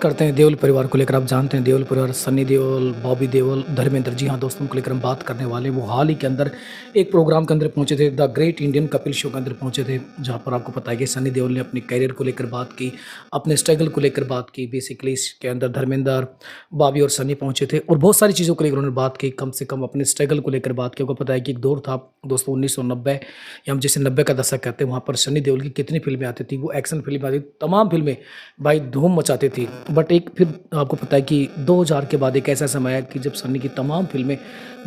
करते हैं देओल परिवार को लेकर। आप जानते हैं देओल परिवार सनी देओल, बॉबी देओल, धर्मेंद्र, जी हाँ दोस्तों, उनको लेकर हम बात करने वाले हैं। वो हाल ही के अंदर एक प्रोग्राम के अंदर पहुंचे थे, the great Indian Kapil show के अंदर पहुंचे थे, जहां पर आपको पता है कि सनी देओल ने अपने करियर को लेकर बात की, अपने स्ट्रगल को लेकर बात की। बेसिकली इसके अंदर धर्मेंद्र, बॉबी और सनी पहुंचे थे और बहुत सारी चीज़ों को लेकर उन्होंने बात की। कम से कम अपने स्ट्रगल को लेकर बात की। आपको पता है कि एक दौर था दोस्तों 1990, या हम जिसे 90 का दशक कहते हैं, वहाँ पर सनी देओल की कितनी फिल्में आती थी, वो एक्शन फिल्में आती थी, तमाम फिल्में भाई धूम मचाती थी। बट एक फिर आपको पता है कि 2000 के बाद एक ऐसा समय आया कि जब सनी की तमाम फिल्में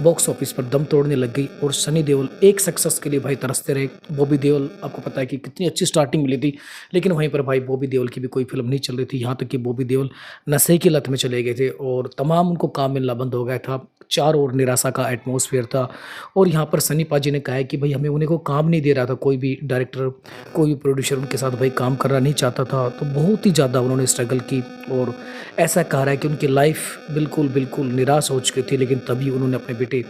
बॉक्स ऑफिस पर दम तोड़ने लग गई और सनी देओल एक सक्सेस के लिए भाई तरसते रहे। बॉबी देओल, आपको पता है कि कितनी अच्छी स्टार्टिंग मिली थी, लेकिन वहीं पर भाई बॉबी देओल की भी कोई फिल्म नहीं चल रही थी। यहाँ तक कि बॉबी देओल नशे की लत में चले गए थे और तमाम उनको काम मिलना बंद हो गया था। चारों ओर निराशा का एटमॉस्फेयर था और यहाँ पर सनी पाजी ने कहा है कि भाई हमें उन्हें को काम नहीं दे रहा था, कोई भी डायरेक्टर, कोई भी प्रोड्यूसर उनके साथ भाई काम करना नहीं चाहता था। तो बहुत ही ज़्यादा उन्होंने स्ट्रगल की और ऐसा कहा रहा है कि उनकी लाइफ बिल्कुल बिल्कुल निराश हो चुकी थी। लेकिन तभी उन्होंने अपने बेटे,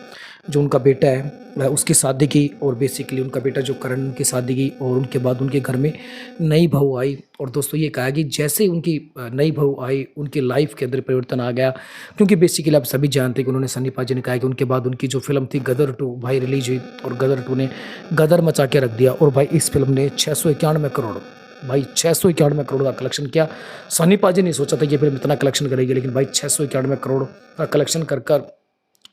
जो उनका बेटा है, उसकी शादी की और बेसिकली उनका बेटा जो करण की शादी की और उनके बाद उनके घर में नई बहू आई। और दोस्तों ये कहा कि जैसे ही उनकी नई बहू आई, उनकी लाइफ के अंदर परिवर्तन आ गया। क्योंकि बेसिकली आप सभी जानते हैं कि उन्होंने सनी पाजी ने कहा कि उनके बाद उनकी जो फिल्म थी गदर 2 भाई रिलीज हुई और गदर 2 ने गदर मचा के रख दिया। और भाई इस फिल्म ने 691 करोड़, भाई 691 करोड़ का कलेक्शन किया। सनी पाजी ने सोचा था कि ये फिल्म इतना कलेक्शन करेगी, लेकिन भाई 691 करोड़ का कलेक्शन कर कर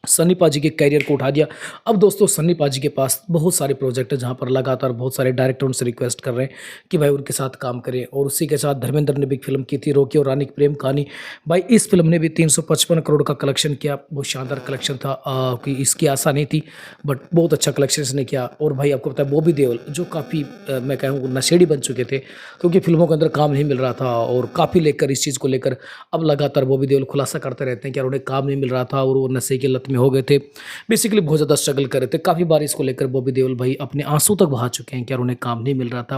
सन्नी पाजी के करियर को उठा दिया। अब दोस्तों सन्नी पाजी के पास बहुत सारे प्रोजेक्ट हैं, जहाँ पर लगातार बहुत सारे डायरेक्टर उनसे रिक्वेस्ट कर रहे हैं कि भाई उनके साथ काम करें। और उसी के साथ धर्मेंद्र ने भी एक फिल्म की थी, रोकी और रानी की प्रेम कहानी। भाई इस फिल्म ने भी 355 करोड़ का कलेक्शन किया। बहुत शानदार कलेक्शन था, कि इसकी आशा नहीं थी, बट बहुत अच्छा कलेक्शन इसने किया। और भाई आपको पता है बॉबी देओल जो काफ़ी मैं कहूँ नशेड़ी बन चुके थे, क्योंकि फिल्मों के अंदर काम नहीं मिल रहा था और काफ़ी लेकर इस चीज़ को लेकर अब लगातार बॉबी देओल खुलासा करते रहते हैं कि यार उन्हें काम नहीं मिल रहा था और वो नशे की लत में हो गए थे। बेसिकली बहुत ज़्यादा स्ट्रगल कर रहे थे। काफ़ी बार इसको लेकर बॉबी देओल भाई अपने आंसू तक बहा चुके हैं कि यार उन्हें काम नहीं मिल रहा था।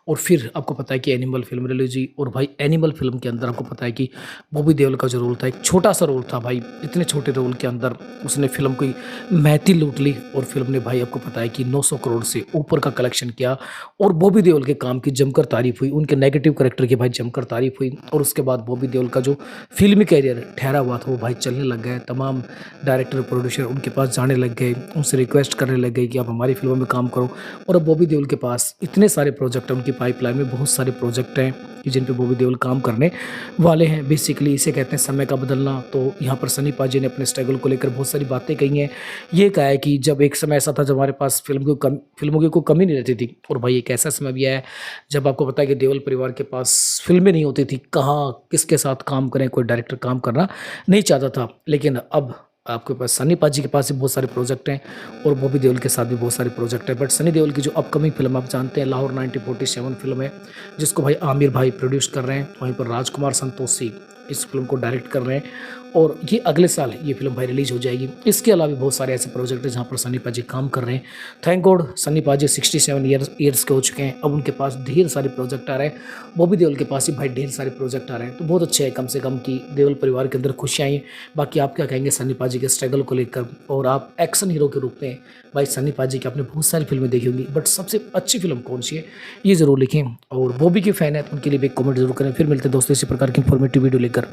और फिर आपको पता है कि एनिमल फिल्म रिलीज हुई और भाई एनिमल फिल्म के अंदर आपको पता है कि बॉबी देओल का जो रोल था, एक छोटा सा रोल था भाई, इतने छोटे रोल के अंदर उसने फिल्म की महती लूट ली और फिल्म ने भाई आपको पता है कि 900 करोड़ से ऊपर का कलेक्शन किया। और बॉबी देओल के काम की जमकर तारीफ हुई, उनके नेगेटिव कैरेक्टर की भाई जमकर तारीफ हुई। और उसके बाद बॉबी देओल का जो फिल्मी कैरियर ठहरा हुआ था वो भाई चलने लग गया। तमाम डायरेक्टर प्रोड्यूसर उनके पास जाने लग गए, उनसे रिक्वेस्ट करने लग गए कि आप हमारी फिल्मों में काम करो। और अब बॉबी देओल के पास इतने सारे प्रोजेक्ट हैं, उनकी पाइपलाइन में बहुत सारे प्रोजेक्ट हैं कि जिन पे बॉबी देओल काम करने वाले हैं। बेसिकली इसे कहते हैं समय का बदलना। तो यहाँ पर सनी पाजी ने अपने स्ट्रगल को लेकर बहुत सारी बातें कही हैं। ये कहा है कि जब एक समय ऐसा था जब हमारे पास फिल्मों की कोई कमी नहीं रहती थी, और भाई एक ऐसा समय भी आया है जब आपको पता है कि देओल परिवार के पास फिल्में नहीं होती थी, कहाँ किसके साथ काम करें, कोई डायरेक्टर काम करना नहीं चाहता था। लेकिन अब आपके पास सनी पाजी के पास भी बहुत सारे प्रोजेक्ट हैं और बॉबी देओल के साथ भी बहुत सारे प्रोजेक्ट हैं। बट सनी देओल की जो अपकमिंग फिल्म आप जानते हैं लाहौर 1947 फिल्म है, जिसको भाई आमिर भाई प्रोड्यूस कर रहे हैं। वहीं पर राजकुमार संतोषी इस फिल्म को डायरेक्ट कर रहे हैं और ये अगले साल ये फिल्म भाई रिलीज हो जाएगी। इसके अलावा भी बहुत सारे ऐसे प्रोजेक्ट हैं जहाँ पर सनी पाजी काम कर रहे हैं। थैंक गॉड सनी पाजी 67 ईयर्स के हो चुके हैं, अब उनके पास ढेर सारे प्रोजेक्ट आ रहे हैं। बॉबी देओल के पास ही भाई ढेर सारे प्रोजेक्ट आ रहे हैं, तो बहुत अच्छे है कम से कम कि देओल परिवार के अंदर खुशियाँ आई हैं। बाकी आप क्या कहेंगे सनी पाजी के स्ट्रगल को लेकर? और आप एक्शन हीरो के रूप में भाई सनी पाजी की आपने बहुत सारी फिल्में देखी होंगी, बट सबसे अच्छी फिल्म कौन सी है ये ज़रूर लिखें। और बॉबी के फैन है तो उनके लिए भी एक कमेंट जरूर करें। फिर मिलते हैं दोस्तों इसी प्रकार की इन्फॉर्मेटिव वीडियो लेकर।